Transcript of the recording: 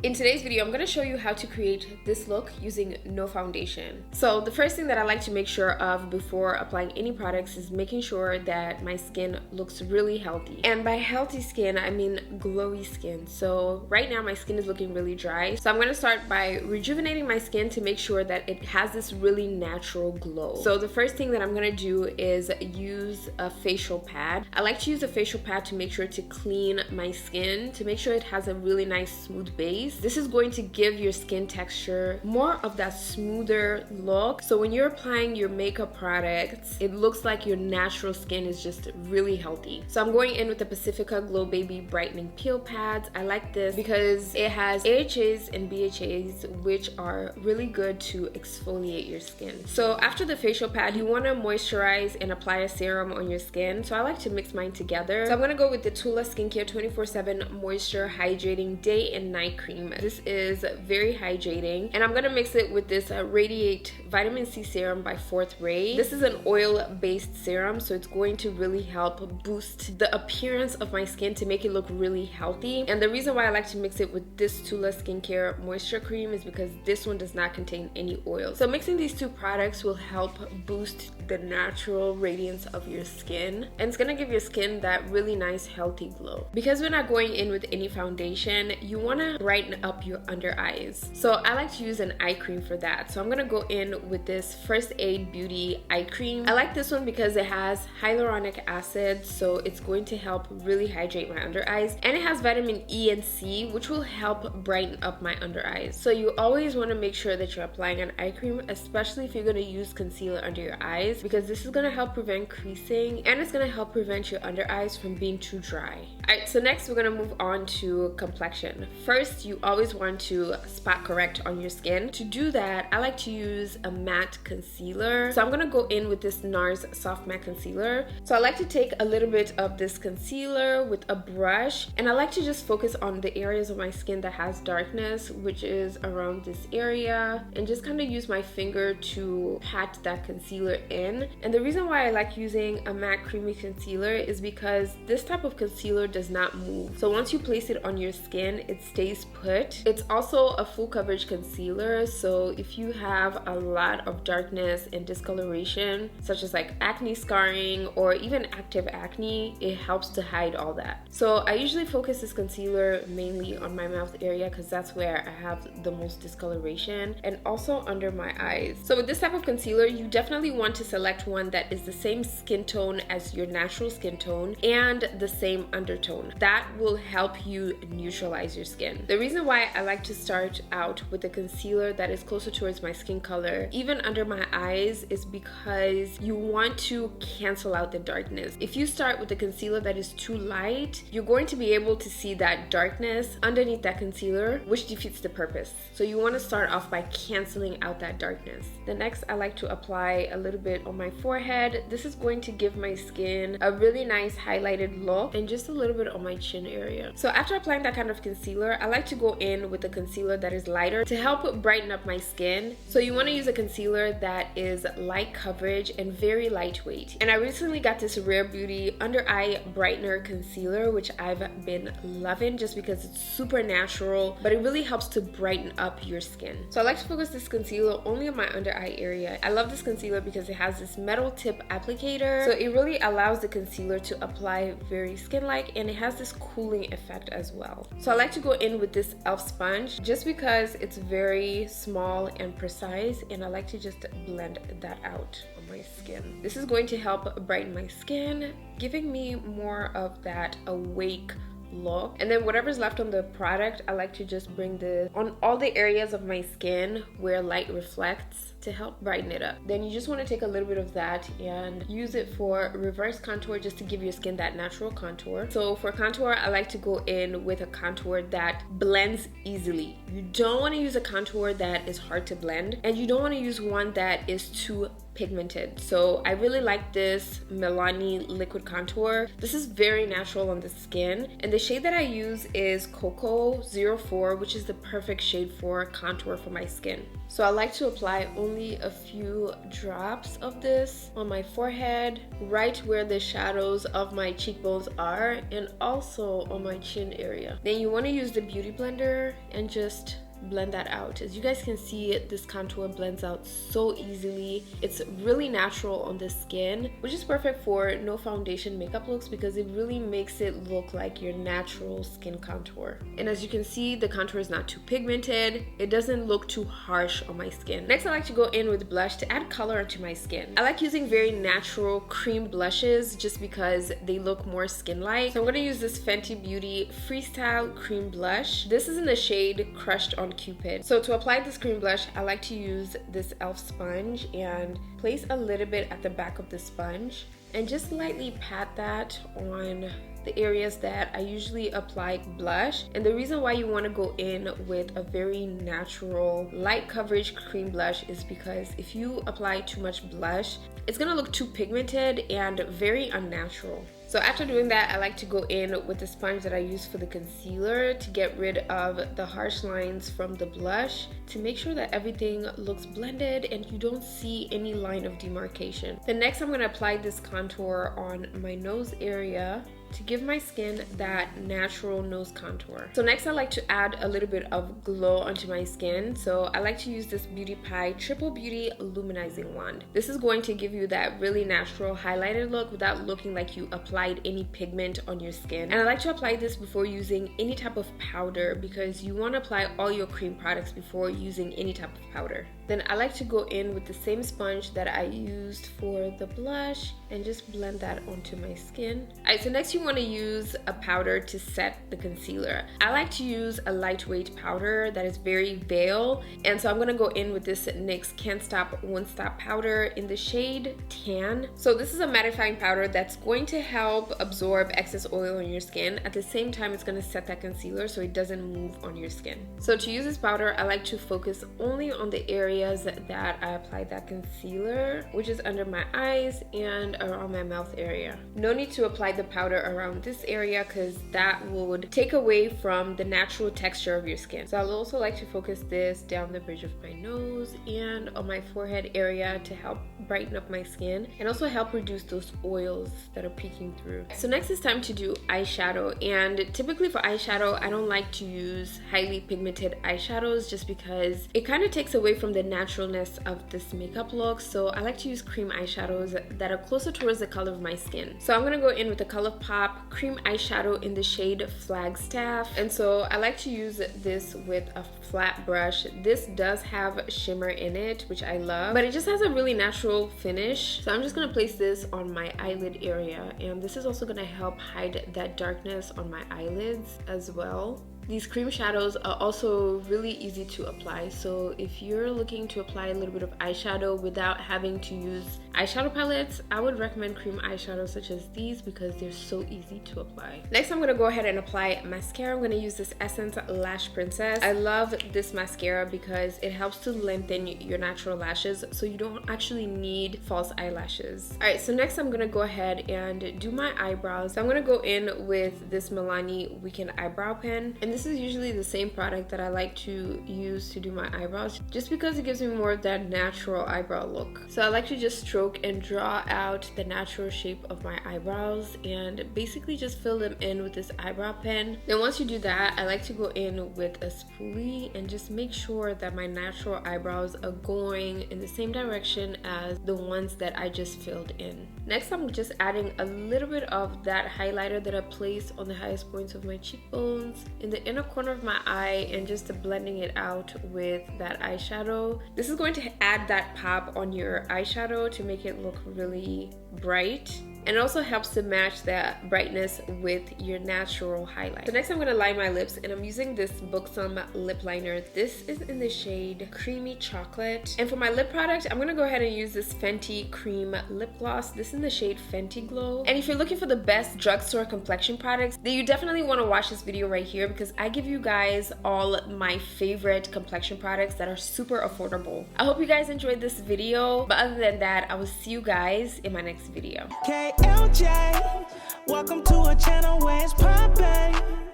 In today's video, I'm going to show you how to create this look using no foundation. So the first thing that I like to make sure of before applying any products is making sure that my skin looks really healthy. And by healthy skin, I mean glowy skin. So right now my skin is looking really dry. So I'm going to start by rejuvenating my skin to make sure that it has this really natural glow. So the first thing that I'm going to do is use a facial pad. I like to use a facial pad to make sure to clean my skin, to make sure it has a really nice smooth base. This is going to give your skin texture more of that smoother look. So when you're applying your makeup products, it looks like your natural skin is just really healthy. So I'm going in with the Pacifica Glow Baby Brightening Peel Pads. I like this because it has AHAs and BHAs, which are really good to exfoliate your skin. So after the facial pad, you want to moisturize and apply a serum on your skin. So I like to mix mine together. So I'm going to go with the Tula Skincare 24/7 Moisture Hydrating Day and Night Cream. This is very hydrating, and I'm gonna mix it with this Raydiate Vitamin C Serum by 4th Ray. This is an oil-based serum, so it's going to really help boost the appearance of my skin to make it look really healthy. And the reason why I like to mix it with this Tula Skincare Moisture Cream is because this one does not contain any oil. So mixing these two products will help boost the natural radiance of your skin, and it's gonna give your skin that really nice healthy glow. Because we're not going in with any foundation, you wanna brighten up your under eyes. So I like to use an eye cream for that. So I'm gonna go in with this First Aid Beauty eye cream. I like this one because it has hyaluronic acid, so it's going to help really hydrate my under eyes, and it has vitamin E and C, which will help brighten up my under eyes. So you always want to make sure that you're applying an eye cream, especially if you're going to use concealer under your eyes, because this is going to help prevent creasing, and it's going to help prevent your under eyes from being too dry. Alright, so next we're going to move on to complexion. First, you always want to spot correct on your skin. To do that, I like to use a matte concealer. So I'm gonna go in with this NARS Soft Matte Concealer. So I like to take a little bit of this concealer with a brush, and I like to just focus on the areas of my skin that has darkness, which is around this area, and just kind of use my finger to pat that concealer in. And the reason why I like using a matte creamy concealer is because this type of concealer does not move. So once you place it on your skin, it stays put. It's also a full coverage concealer, so if you have a lot of darkness and discoloration, such as like acne scarring or even active acne, it helps to hide all that. So I usually focus this concealer mainly on my mouth area because that's where I have the most discoloration, and also under my eyes. So with this type of concealer, you definitely want to select one that is the same skin tone as your natural skin tone and the same undertone. That will help you neutralize your skin. The reason why I like to start out with a concealer that is closer towards my skin color, even under my eyes, is because you want to cancel out the darkness. If you start with a concealer that is too light, you're going to be able to see that darkness underneath that concealer, which defeats the purpose. So you want to start off by canceling out that darkness. The next, I like to apply a little bit on my forehead. This is going to give my skin a really nice highlighted look, and just a little bit on my chin area. So after applying that kind of concealer, I like to go in with a concealer that is lighter to help brighten up my skin. So you want to use a concealer that is light coverage and very lightweight. And I recently got this Rare Beauty Under Eye Brightener concealer, which I've been loving just because it's super natural, but it really helps to brighten up your skin. So I like to focus this concealer only on my under eye area. I love this concealer because it has this metal tip applicator, so it really allows the concealer to apply very skin-like, and it has this cooling effect as well. So I like to go in with this e.l.f. sponge just because it's very small and precise, and I like to just blend that out on my skin. This is going to help brighten my skin, giving me more of that awake look. And then whatever's left on the product, I like to just bring this on all the areas of my skin where light reflects to help brighten it up. Then you just want to take a little bit of that and use it for reverse contour, just to give your skin that natural contour. So for contour, I like to go in with a contour that blends easily. You don't want to use a contour that is hard to blend, and you don't want to use one that is too pigmented. So I really like this Milani liquid contour. This is very natural on the skin, and the shade that I use is Cocoa 04, which is the perfect shade for contour for my skin. So I like to apply only only a few drops of this on my forehead, right where the shadows of my cheekbones are, and also on my chin area. Then you want to use the beauty blender and just blend that out. As you guys can see, this contour blends out so easily. It's really natural on the skin, which is perfect for no foundation makeup looks because it really makes it look like your natural skin contour. And as you can see, the contour is not too pigmented. It doesn't look too harsh on my skin. Next, I like to go in with blush to add color onto my skin. I like using very natural cream blushes just because they look more skin-like. So I'm going to use this Fenty Beauty Freestyle Cream Blush. This is in the shade Crushed on Cupid. So to apply this cream blush, I like to use this e.l.f. sponge and place a little bit at the back of the sponge and just lightly pat that on the areas that I usually apply blush. And the reason why you want to go in with a very natural light coverage cream blush is because if you apply too much blush, it's gonna look too pigmented and very unnatural. So after doing that, I like to go in with the sponge that I use for the concealer to get rid of the harsh lines from the blush to make sure that everything looks blended and you don't see any line of demarcation. Then next, I'm going to apply this contour on my nose area to give my skin that natural nose contour. So next, I like to add a little bit of glow onto my skin. So I like to use this Beauty Pie Triple Beauty Luminizing Wand. This is going to give you that really natural highlighted look without looking like you applied any pigment on your skin. And I like to apply this before using any type of powder because you want to apply all your cream products before using any type of powder. Then I like to go in with the same sponge that I used for the blush and just blend that onto my skin. Alright, so next you want to use a powder to set the concealer. I like to use a lightweight powder that is very veil, and so I'm going to go in with this NYX Can't Stop Won't Stop powder in the shade Tan. So this is a mattifying powder that's going to help absorb excess oil on your skin. At the same time, it's going to set that concealer so it doesn't move on your skin. So to use this powder, I like to focus only on the areas that I applied that concealer, which is under my eyes and around my mouth area. No need to apply the powder around this area because that would take away from the natural texture of your skin. So I'll also like to focus this down the bridge of my nose and on my forehead area to help brighten up my skin and also help reduce those oils that are peeking through. So next it's time to do eyeshadow, and typically for eyeshadow I don't like to use highly pigmented eyeshadows just because it kind of takes away from the naturalness of this makeup look. So I like to use cream eyeshadows that are closer towards the color of my skin. So I'm gonna go in with the ColourPop cream eyeshadow in the shade Flagstaff, and so I like to use this with a flat brush. This does have shimmer in it, which I love, but it just has a really natural finish. So I'm just gonna place this on my eyelid area, and this is also gonna help hide that darkness on my eyelids as well. These cream shadows are also really easy to apply, so if you're looking to apply a little bit of eyeshadow without having to use eyeshadow palettes, I would recommend cream eyeshadows such as these because they're so easy to apply. Next, I'm going to go ahead and apply mascara. I'm going to use this Essence Lash Princess. I love this mascara because it helps to lengthen your natural lashes so you don't actually need false eyelashes. Alright, so next I'm going to go ahead and do my eyebrows. So I'm going to go in with this Milani Weekend Eyebrow Pen, and this is usually the same product that I like to use to do my eyebrows just because it gives me more of that natural eyebrow look. So I like to just stroke and draw out the natural shape of my eyebrows and basically just fill them in with this eyebrow pen. Then once you do that, I like to go in with a spoolie and just make sure that my natural eyebrows are going in the same direction as the ones that I just filled in. Next, I'm just adding a little bit of that highlighter that I placed on the highest points of my cheekbones in the inner corner of my eye and just blending it out with that eyeshadow. This is going to add that pop on your eyeshadow to make it look really bright, and it also helps to match that brightness with your natural highlight. So next I'm going to line my lips, and I'm using this Buxom lip liner. This is in the shade Creamy Chocolate. And for my lip product, I'm going to go ahead and use this Fenty Cream Lip Gloss. This is in the shade Fenty Glow. And if you're looking for the best drugstore complexion products, then you definitely want to watch this video right here because I give you guys all my favorite complexion products that are super affordable. I hope you guys enjoyed this video, but other than that, I will see you guys in my next video. KLJ, welcome to a channel where it's poppin'.